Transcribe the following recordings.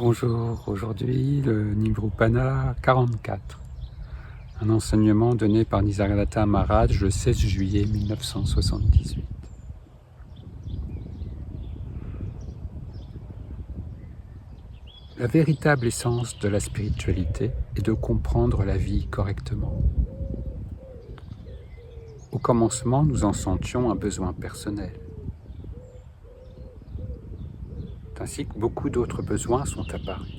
Bonjour, aujourd'hui le Nibrupana 44, un enseignement donné par Nisargadatta Maharaj le 16 juillet 1978. La véritable essence de la spiritualité est de comprendre la vie correctement. Au commencement, nous en sentions un besoin personnel. Ainsi que beaucoup d'autres besoins sont apparus.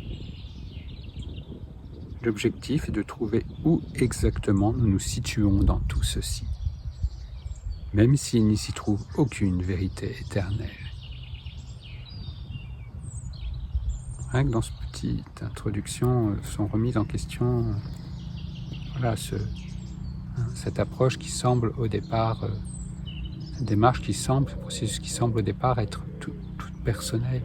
L'objectif est de trouver où exactement nous nous situons dans tout ceci, même s'il n'y s'y trouve aucune vérité éternelle. Rien que dans cette petite introduction sont remises en question cette approche qui semble au départ, cette démarche qui semble, ce processus qui semble au départ être toute personnelle.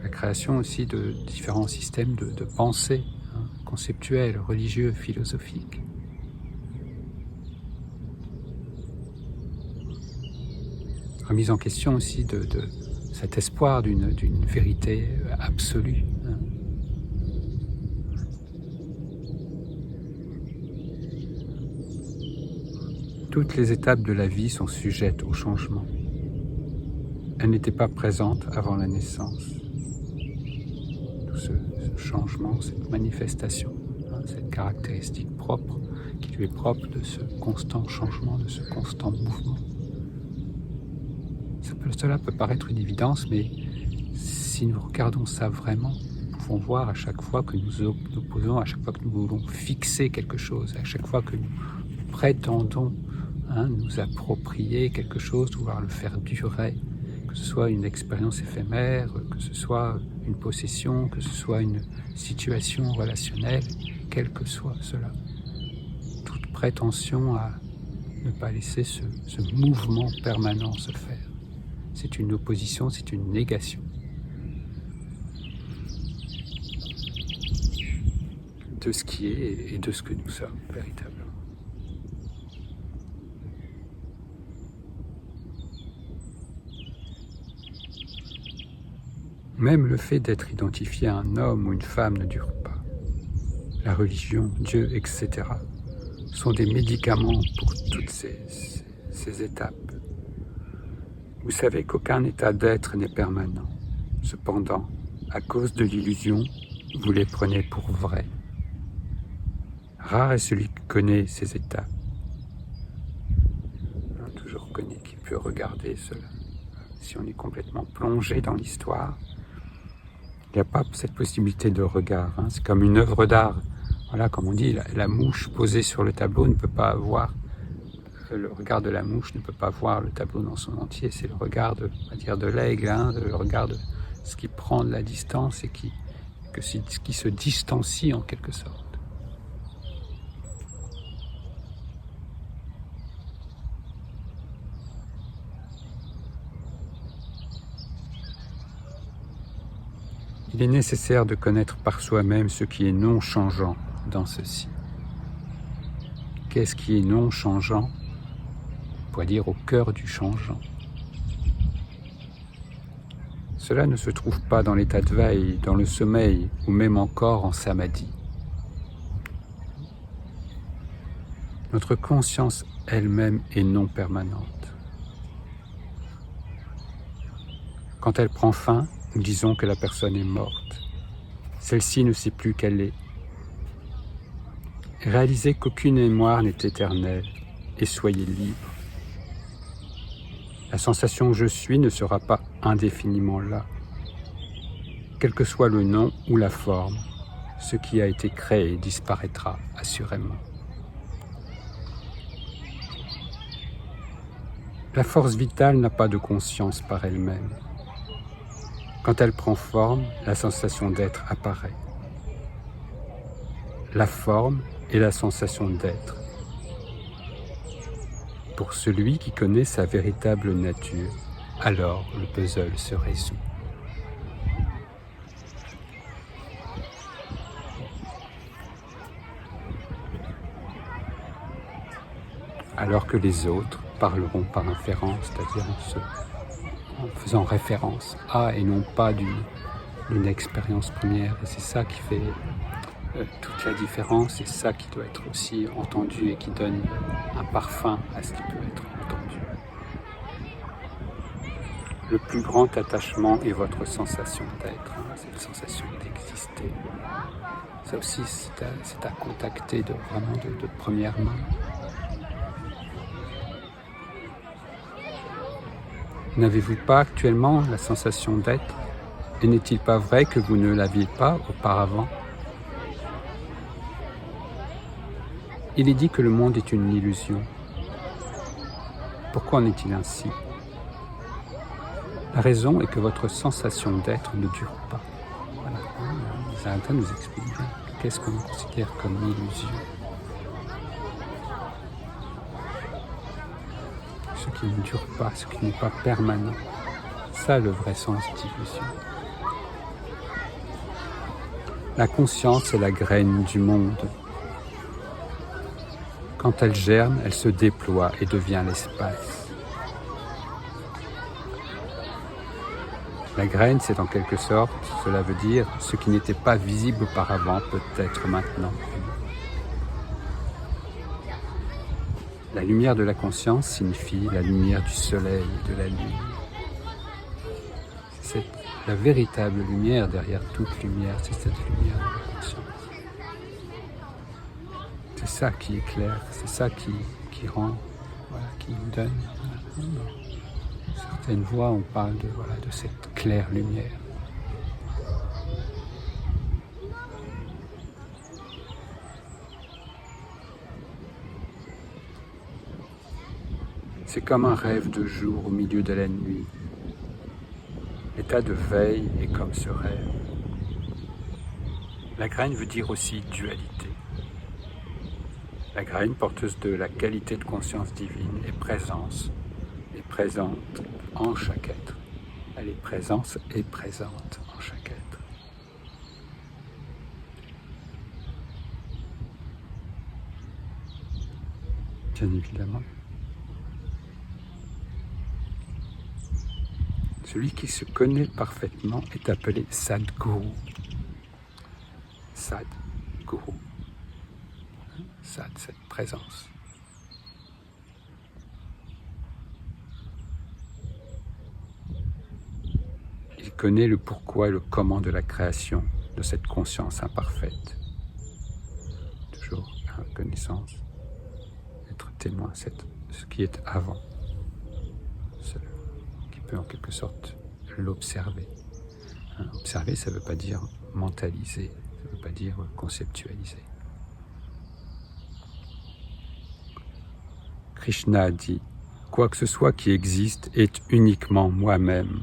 La création aussi de différents systèmes de pensée, conceptuels, religieux, philosophiques. Remise en question aussi de cet espoir d'une vérité absolue. Toutes les étapes de la vie sont sujettes au changement. Elles n'étaient pas présentes avant la naissance. Tout ce changement, cette manifestation, cette caractéristique propre, qui lui est propre de ce constant changement, de ce constant mouvement. Cela peut paraître une évidence, mais si nous regardons ça vraiment, nous pouvons voir à chaque fois que nous opposons, à chaque fois que nous voulons fixer quelque chose, à chaque fois que nous prétendons nous approprier quelque chose, vouloir le faire durer, que ce soit une expérience éphémère, que ce soit une possession, que ce soit une situation relationnelle, quel que soit cela. Toute prétention à ne pas laisser ce mouvement permanent se faire. C'est une opposition, c'est une négation. De ce qui est et de ce que nous sommes véritablement. Même le fait d'être identifié à un homme ou une femme ne dure pas. La religion, Dieu, etc. sont des médicaments pour toutes ces étapes. Vous savez qu'aucun état d'être n'est permanent. Cependant, à cause de l'illusion, vous les prenez pour vrais. Rare est celui qui connaît ces étapes. Toujours connu qui peut regarder cela. Si on est complètement plongé dans l'histoire, il n'y a pas cette possibilité de regard. C'est comme une œuvre d'art. Voilà, comme on dit, la mouche posée sur le tableau ne peut pas voir. Le regard de la mouche ne peut pas voir le tableau dans son entier. C'est le regard de l'aigle, le regard de ce qui prend de la distance et qui se distancie en quelque sorte. Il est nécessaire de connaître par soi-même ce qui est non changeant dans ceci. Qu'est-ce qui est non changeant ? On pourrait dire au cœur du changeant. Cela ne se trouve pas dans l'état de veille, dans le sommeil, ou même encore en samadhi. Notre conscience elle-même est non permanente. Quand elle prend fin, nous disons que la personne est morte. Celle-ci ne sait plus qu'elle est. Réalisez qu'aucune mémoire n'est éternelle et soyez libre. La sensation « je suis » ne sera pas indéfiniment là. Quel que soit le nom ou la forme, ce qui a été créé disparaîtra assurément. La force vitale n'a pas de conscience par elle-même. Quand elle prend forme, la sensation d'être apparaît. La forme est la sensation d'être. Pour celui qui connaît sa véritable nature, alors le puzzle se résout. Alors que les autres parleront par inférence, c'est-à-dire en en référence à et non pas d'une expérience première. Et c'est ça qui fait toute la différence, c'est ça qui doit être aussi entendu et qui donne un parfum à ce qui peut être entendu. Le plus grand attachement est votre sensation d'être, cette sensation d'exister. Ça aussi, c'est à contacter vraiment de première main. N'avez-vous pas actuellement la sensation d'être? Et n'est-il pas vrai que vous ne l'aviez pas auparavant? Il est dit que le monde est une illusion. Pourquoi en est-il ainsi? La raison est que votre sensation d'être ne dure pas. Voilà. Zarata nous explique bien qu'est-ce qu'on considère comme illusion. Ce qui ne dure pas, ce qui n'est pas permanent. Ça, le vrai sens d'illusion. La conscience est la graine du monde. Quand elle germe, elle se déploie et devient l'espace. La graine, c'est en quelque sorte, cela veut dire, ce qui n'était pas visible auparavant peut être maintenant vu. La lumière de la conscience signifie la lumière du soleil et de la lune. C'est la véritable lumière derrière toute lumière, c'est cette lumière de la conscience. C'est ça qui éclaire, c'est ça qui rend, qui nous donne. Dans certaines voix, on parle de cette claire lumière. C'est comme un rêve de jour au milieu de la nuit. L'état de veille est comme ce rêve. La graine veut dire aussi dualité. La graine, porteuse de la qualité de conscience divine, est présente en chaque être. Elle est présence et présente en chaque être. Bien évidemment. Celui qui se connaît parfaitement est appelé Sadguru. Sadguru. Sad, cette présence. Il connaît le pourquoi et le comment de la création de cette conscience imparfaite. Toujours la connaissance, être témoin, ce qui est avant, ce qui peut en quelque sorte l'observer. Observer, ça ne veut pas dire mentaliser, ça ne veut pas dire conceptualiser. Krishna dit « Quoi que ce soit qui existe est uniquement moi-même.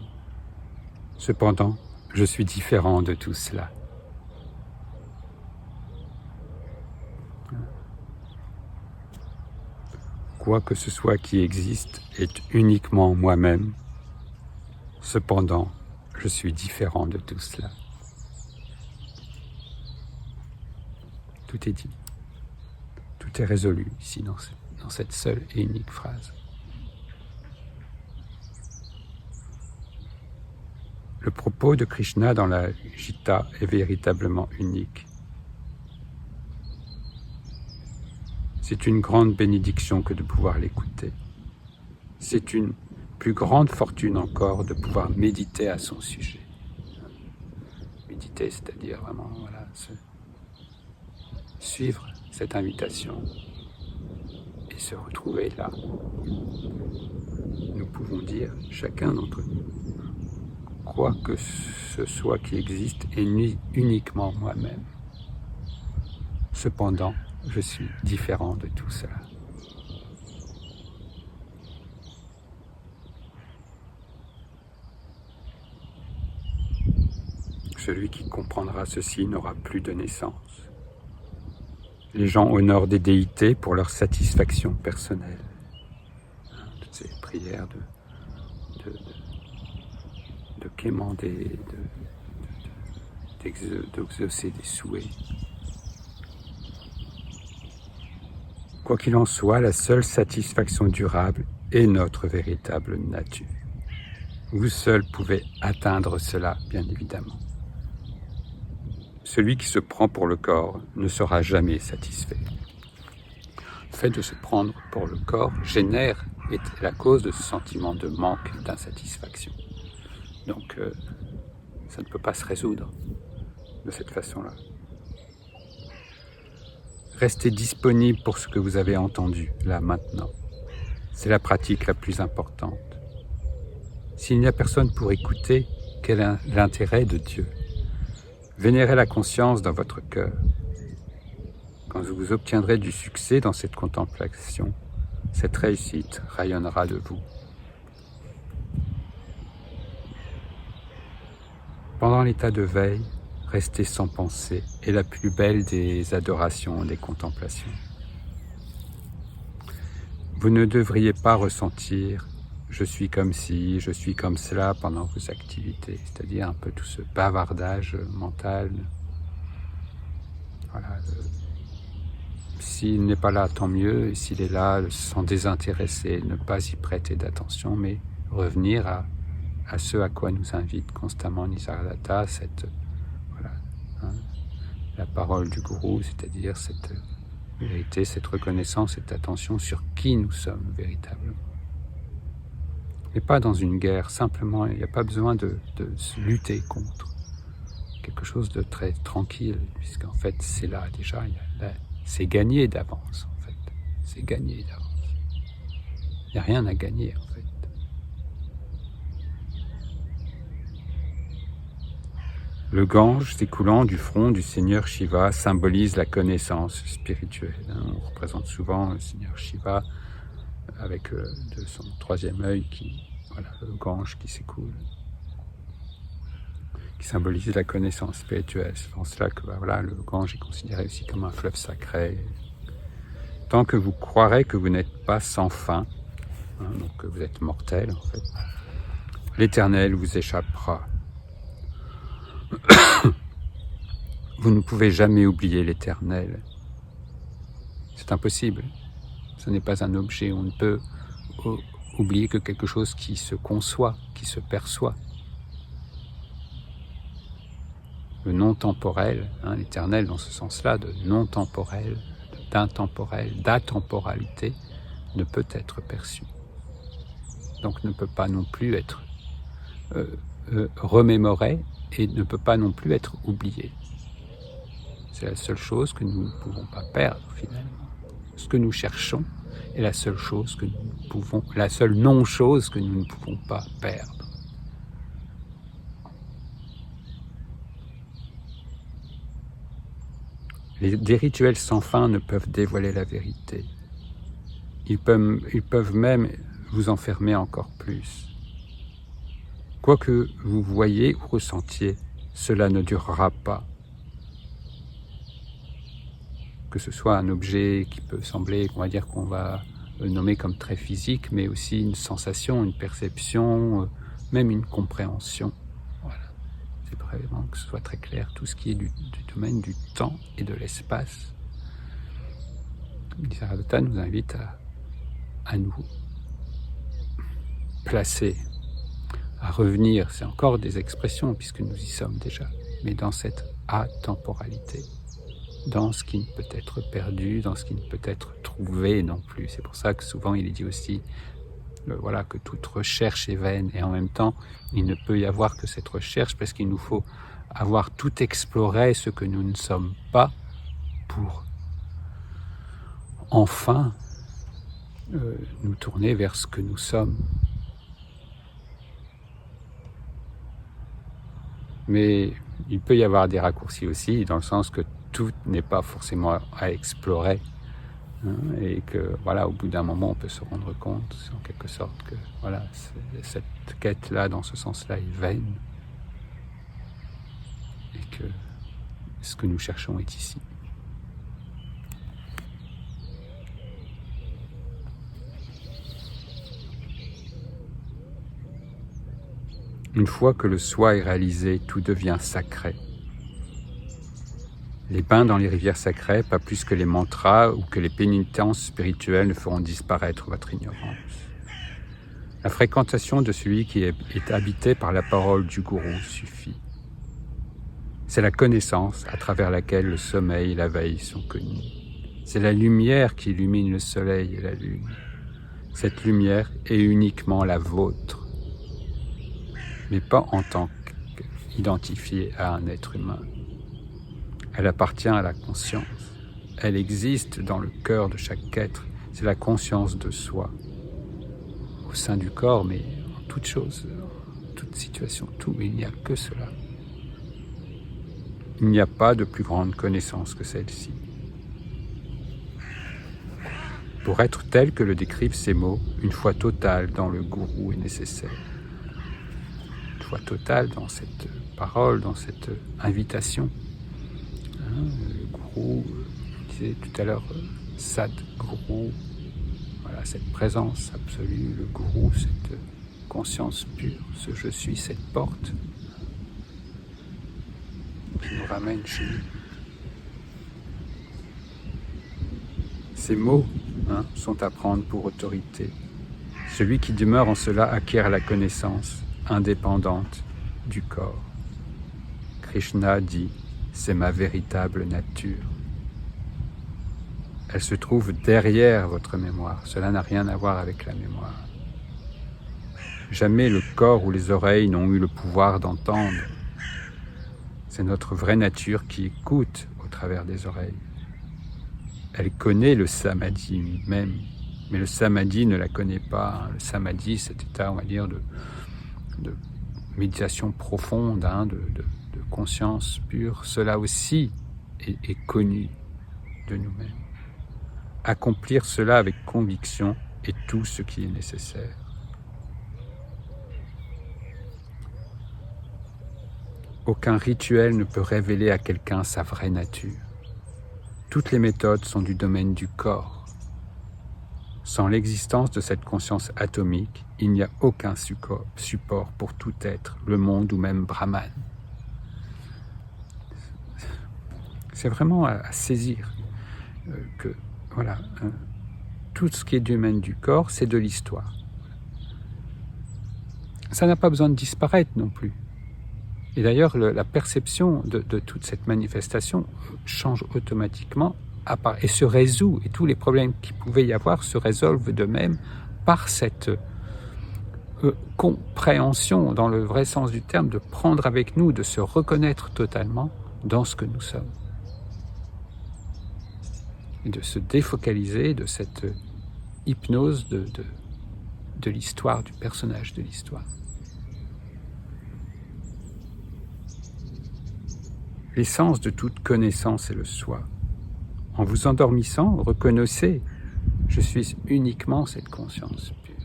Cependant, je suis différent de tout cela. » Quoi que ce soit qui existe est uniquement moi-même. Cependant, je suis différent de tout cela. Tout est dit. Tout est résolu ici dans cette seule et unique phrase. Le propos de Krishna dans la Gita est véritablement unique. C'est une grande bénédiction que de pouvoir l'écouter. C'est une plus grande fortune encore de pouvoir méditer à son sujet. Méditer, c'est-à-dire vraiment suivre cette invitation et se retrouver là. Nous pouvons dire, chacun d'entre nous, quoi que ce soit qui existe est uniquement moi-même. Cependant, je suis différent de tout cela. Celui qui comprendra ceci n'aura plus de naissance. Les gens honorent des déités pour leur satisfaction personnelle. Toutes ces prières de quémander, d'exaucer des souhaits. Quoi qu'il en soit, la seule satisfaction durable est notre véritable nature. Vous seul pouvez atteindre cela, bien évidemment. Celui qui se prend pour le corps ne sera jamais satisfait. Le fait de se prendre pour le corps génère et est la cause de ce sentiment de manque et d'insatisfaction. Donc, ça ne peut pas se résoudre de cette façon-là. Restez disponible pour ce que vous avez entendu, là, maintenant. C'est la pratique la plus importante. S'il n'y a personne pour écouter, quel est l'intérêt de Dieu? Vénérez la conscience dans votre cœur. Quand vous obtiendrez du succès dans cette contemplation, cette réussite rayonnera de vous. Pendant l'état de veille, restez sans pensée est la plus belle des adorations, des contemplations. Vous ne devriez pas ressentir « je suis comme ci, je suis comme cela » pendant vos activités, c'est-à-dire un peu tout ce bavardage mental. Voilà. S'il n'est pas là, tant mieux, et s'il est là, sans désintéresser, ne pas y prêter d'attention, mais revenir à ce à quoi nous invite constamment Nisargadatta, la parole du gourou, c'est-à-dire cette vérité, cette reconnaissance, cette attention sur qui nous sommes véritablement. Et pas dans une guerre, simplement, il n'y a pas besoin de lutter contre. Quelque chose de très tranquille, puisqu'en fait c'est là déjà, c'est gagné d'avance en fait. C'est gagné d'avance. Il n'y a rien à gagner en fait. Le Gange s'écoulant du front du Seigneur Shiva symbolise la connaissance spirituelle. On représente souvent le Seigneur Shiva avec de son troisième œil, le Gange qui s'écoule, qui symbolise la connaissance spirituelle. C'est pour cela que le Gange est considéré aussi comme un fleuve sacré. Tant que vous croirez que vous n'êtes pas sans fin, donc que vous êtes mortel en fait, l'Éternel vous échappera. Vous ne pouvez jamais oublier l'Éternel. C'est impossible. Ce n'est pas un objet. On ne peut oublier que quelque chose qui se conçoit, qui se perçoit. Le non-temporel, l'Éternel dans ce sens-là, de non-temporel, d'intemporel, d'atemporalité, ne peut être perçu. Donc ne peut pas non plus être remémoré et ne peut pas non plus être oublié. C'est la seule chose que nous ne pouvons pas perdre finalement. Ce que nous cherchons est la seule chose que nous pouvons, la seule non-chose que nous ne pouvons pas perdre. Des rituels sans fin ne peuvent dévoiler la vérité. Ils peuvent même vous enfermer encore plus. Quoi que vous voyiez ou ressentiez, cela ne durera pas. Que ce soit un objet qui peut sembler, qu'on va nommer comme très physique, mais aussi une sensation, une perception, même une compréhension. Voilà. C'est vraiment que ce soit très clair, tout ce qui est du domaine du temps et de l'espace. Nisargadatta nous invite à nous placer, à revenir, c'est encore des expressions puisque nous y sommes déjà, mais dans cette atemporalité, dans ce qui ne peut être perdu, dans ce qui ne peut être trouvé non plus. C'est pour ça que souvent il est dit aussi que toute recherche est vaine, et en même temps il ne peut y avoir que cette recherche parce qu'il nous faut avoir tout exploré ce que nous ne sommes pas pour enfin nous tourner vers ce que nous sommes. Mais il peut y avoir des raccourcis aussi, dans le sens que tout n'est pas forcément à explorer, et que au bout d'un moment on peut se rendre compte en quelque sorte que cette quête-là, dans ce sens-là, est vaine, et que ce que nous cherchons est ici. Une fois que le soi est réalisé, tout devient sacré. Les bains dans les rivières sacrées, pas plus que les mantras ou que les pénitences spirituelles, ne feront disparaître votre ignorance. La fréquentation de celui qui est habité par la parole du gourou suffit. C'est la connaissance à travers laquelle le sommeil et la veille sont connus. C'est la lumière qui illumine le soleil et la lune. Cette lumière est uniquement la vôtre, mais pas en tant qu'identifiée à un être humain. Elle appartient à la conscience. Elle existe dans le cœur de chaque être. C'est la conscience de soi, au sein du corps, mais en toute chose, en toute situation, tout, il n'y a que cela. Il n'y a pas de plus grande connaissance que celle-ci. Pour être tel que le décrivent ces mots, une foi totale dans le gourou est nécessaire. Une foi totale dans cette parole, dans cette invitation. Le gourou, on disait tout à l'heure, Sadguru, voilà, cette présence absolue, le gourou, cette conscience pure, ce je suis, cette porte qui nous ramène chez lui. Ces mots sont à prendre pour autorité. Celui qui demeure en cela acquiert la connaissance indépendante du corps. Krishna dit, c'est ma véritable nature. Elle se trouve derrière votre mémoire. Cela n'a rien à voir avec la mémoire. Jamais le corps ou les oreilles n'ont eu le pouvoir d'entendre. C'est notre vraie nature qui écoute au travers des oreilles. Elle connaît le samadhi lui-même, mais le samadhi ne la connaît pas. Le samadhi, cet état, on va dire, de méditation profonde, de conscience pure, cela aussi est connu de nous-mêmes. Accomplir cela avec conviction est tout ce qui est nécessaire. Aucun rituel ne peut révéler à quelqu'un sa vraie nature. Toutes les méthodes sont du domaine du corps. Sans l'existence de cette conscience atomique, il n'y a aucun support pour tout être, le monde ou même Brahman. C'est vraiment à saisir que voilà, tout ce qui est du domaine du corps, c'est de l'histoire. Ça n'a pas besoin de disparaître non plus. Et d'ailleurs, la perception de toute cette manifestation change automatiquement et se résout. Et tous les problèmes qu'il pouvait y avoir se résolvent d'eux-mêmes par cette compréhension, dans le vrai sens du terme, de prendre avec nous, de se reconnaître totalement dans ce que nous sommes. Et de se défocaliser de cette hypnose de l'histoire, du personnage de l'histoire. L'essence de toute connaissance est le soi. En vous endormissant, reconnaissez, je suis uniquement cette conscience pure.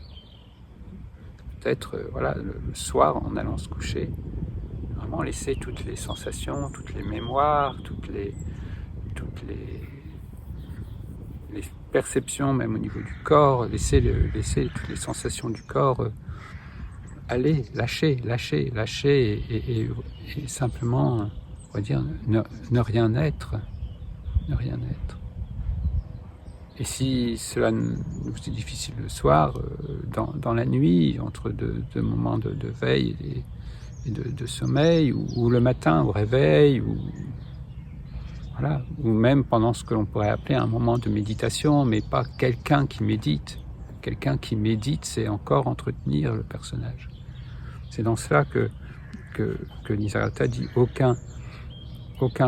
Peut-être, le soir, en allant se coucher, vraiment laisser toutes les sensations, toutes les mémoires, toutes les perceptions, même au niveau du corps, laisser toutes les sensations du corps aller, lâcher, et simplement, on va dire, ne rien être. Ne rien être. Et si cela nous est difficile le soir, dans la nuit, entre deux moments de veille et de sommeil, ou le matin au réveil, ou même pendant ce que l'on pourrait appeler un moment de méditation, mais pas quelqu'un qui médite. Quelqu'un qui médite, c'est encore entretenir le personnage. C'est dans cela que Nisargadatta dit aucun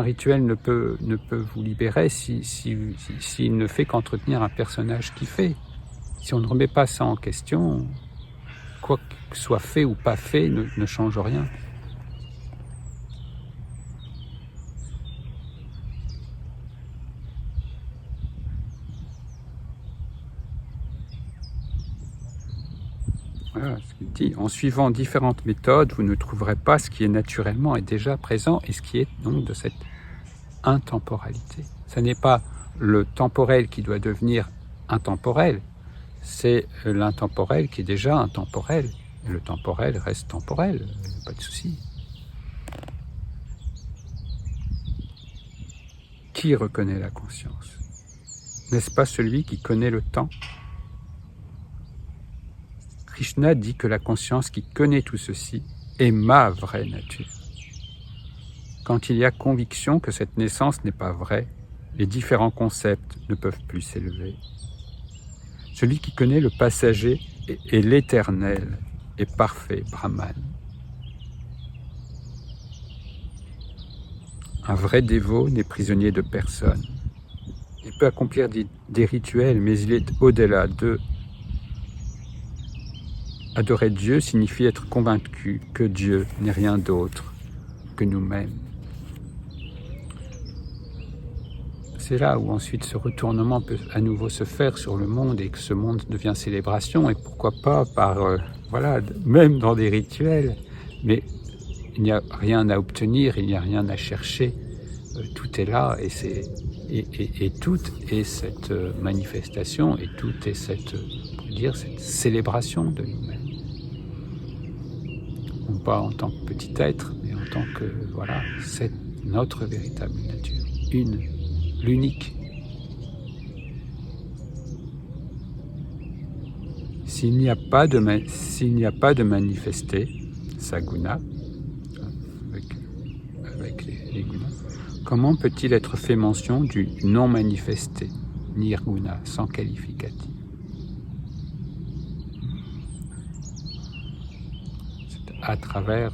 rituel ne peut vous libérer s'il ne fait qu'entretenir un personnage qui fait. Si on ne remet pas ça en question, quoi que soit fait ou pas fait ne change rien. Voilà ce qu'il dit. En suivant différentes méthodes, vous ne trouverez pas ce qui est naturellement et déjà présent et ce qui est donc de cette intemporalité. Ce n'est pas le temporel qui doit devenir intemporel, c'est l'intemporel qui est déjà intemporel. Et le temporel reste temporel, pas de souci. Qui reconnaît la conscience? N'est-ce pas celui qui connaît le temps? Krishna dit que la conscience qui connaît tout ceci est ma vraie nature. Quand il y a conviction que cette naissance n'est pas vraie, les différents concepts ne peuvent plus s'élever. Celui qui connaît le passager et l'éternel est parfait Brahman. Un vrai dévot n'est prisonnier de personne. Il peut accomplir des rituels, mais il est au-delà d'eux. Adorer Dieu signifie être convaincu que Dieu n'est rien d'autre que nous-mêmes. C'est là où ensuite ce retournement peut à nouveau se faire sur le monde et que ce monde devient célébration, et pourquoi pas par, même dans des rituels, mais il n'y a rien à obtenir, il n'y a rien à chercher, tout est là et tout est cette manifestation et tout est cette célébration de nous-mêmes. Non pas en tant que petit être, mais en tant que, c'est notre véritable nature, l'unique. S'il n'y a pas de manifesté, saguna, avec les gunas, comment peut-il être fait mention du non manifesté, nirguna, sans qualificatif? C'est à travers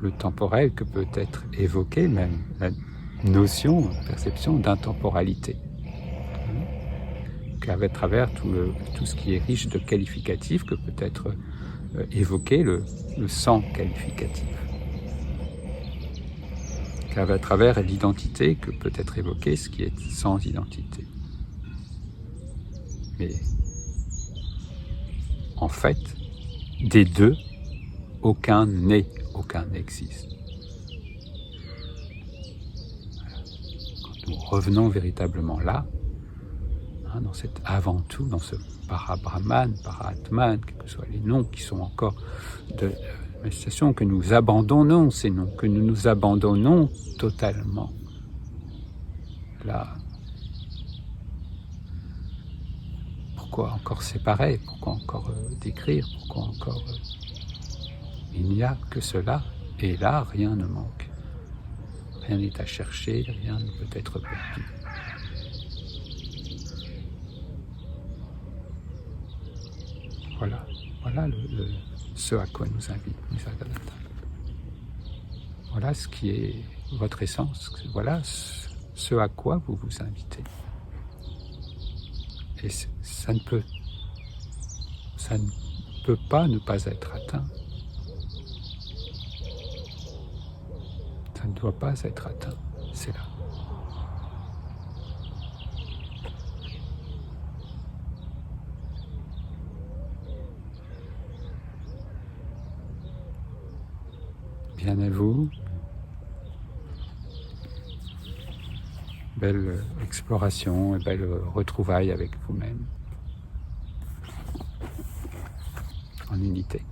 le temporel que peut être évoquée même la notion, perception d'intemporalité, qu'à travers tout ce qui est riche de qualificatifs que peut être évoqué le sans qualificatif, qu'à travers l'identité que peut être évoqué ce qui est sans identité. Mais en fait, des deux, aucun n'est, aucun n'existe. Nous revenons véritablement là, dans cet avant-tout, dans ce para-brahman, para-atman, quels que soient les noms qui sont encore de manifestation, que nous abandonnons ces noms, que nous nous abandonnons totalement. Là, pourquoi encore séparer? Pourquoi encore décrire? Pourquoi encore... Il n'y a que cela, et là, rien ne manque. Rien n'est à chercher, rien ne peut être perdu. Voilà ce à quoi nous invite Nisargadatta. Voilà ce qui est votre essence, voilà ce à quoi vous vous invitez. Et ça ne peut pas ne pas être atteint. Ça ne doit pas être atteint, c'est là. Bien à vous. Belle exploration et belle retrouvaille avec vous-même en unité.